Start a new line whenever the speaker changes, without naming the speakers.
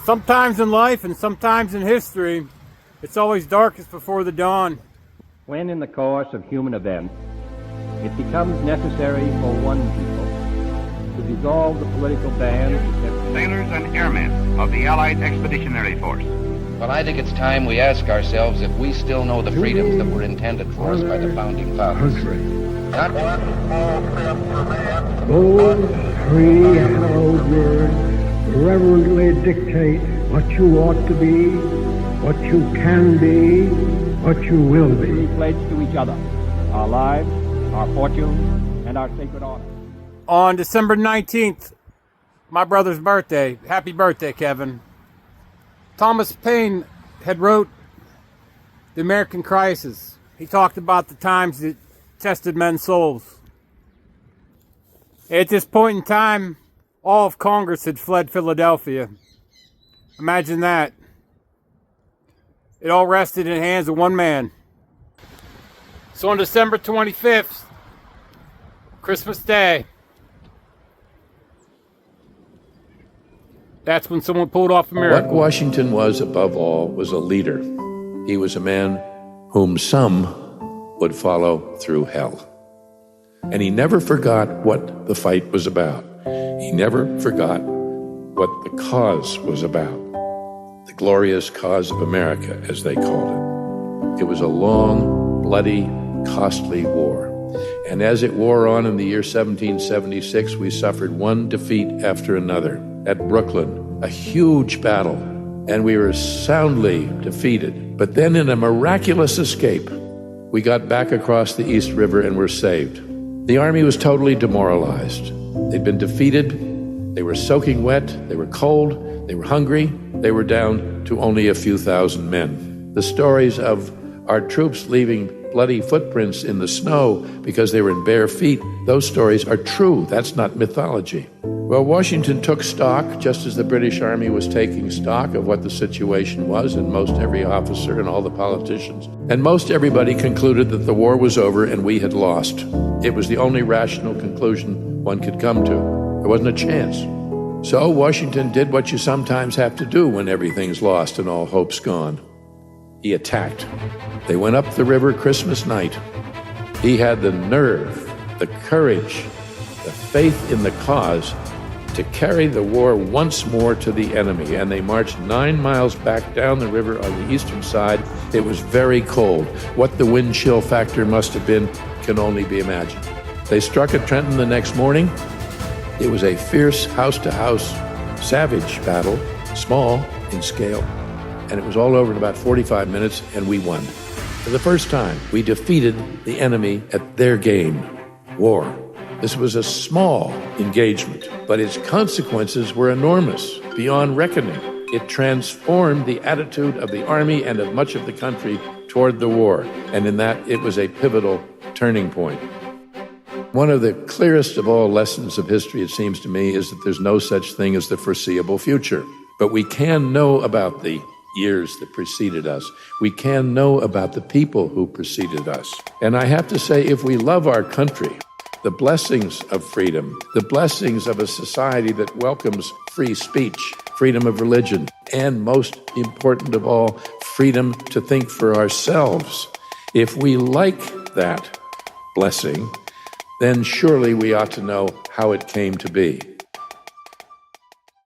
Sometimes in life and sometimes in history, it's always darkest before the dawn.
When in the course of human events, it becomes necessary for one people to dissolve the political bands that
sailors and airmen of the Allied Expeditionary Force.
Well, I think it's time we ask ourselves if we still know the freedoms that were intended for us by the founding fathers. Not one small step for man.
Those three hallowed words reverently dictate what you ought to be, what you can be, what you will be.
We pledge to each other our lives, our fortunes, and our sacred honor.
On December 19th, my brother's birthday. Happy birthday, Kevin. Thomas Paine had wrote The American Crisis. He talked about the times that tested men's souls. At this point in time, all of Congress had fled Philadelphia. Imagine that. It all rested in the hands of one man. So on December 25th, Christmas Day, that's when someone pulled off a miracle.
What Washington was, above all, was a leader. He was a man whom some would follow through hell. And he never forgot what the fight was about. He never forgot what the cause was about. The glorious cause of America, as they called it. It was a long, bloody, costly war. And as it wore on in the year 1776, we suffered one defeat after another. At Brooklyn, a huge battle, and we were soundly defeated. But then in a miraculous escape, we got back across the East River and were saved. The army was totally demoralized. They'd been defeated, they were soaking wet, they were cold, they were hungry, they were down to only a few thousand men. The stories of our troops leaving bloody footprints in the snow because they were in bare feet, those stories are true. That's not mythology. Well, Washington took stock, just as the British Army was taking stock of what the situation was, and most every officer and all the politicians. And most everybody concluded that the war was over and we had lost. It was the only rational conclusion one could come to. There wasn't a chance. So Washington did what you sometimes have to do when everything's lost and all hope's gone. He attacked. They went up the river Christmas night. He had the nerve, the courage, the faith in the cause to carry the war once more to the enemy, and they marched 9 miles back down the river on the eastern side. It was very cold. What the wind chill factor must have been can only be imagined. They struck at Trenton the next morning. It was a fierce house-to-house, savage battle, small in scale, and it was all over in about 45 minutes, and we won. For the first time, we defeated the enemy at their game, war. This was a small engagement, but its consequences were enormous, beyond reckoning. It transformed the attitude of the Army and of much of the country toward the war, and in that it was a pivotal turning point. One of the clearest of all lessons of history, it seems to me, is that there's no such thing as the foreseeable future. But we can know about the years that preceded us. We can know about the people who preceded us. And I have to say, if we love our country, the blessings of freedom, the blessings of a society that welcomes free speech, freedom of religion, and most important of all, freedom to think for ourselves. If we like that blessing, then surely we ought to know how it came to be.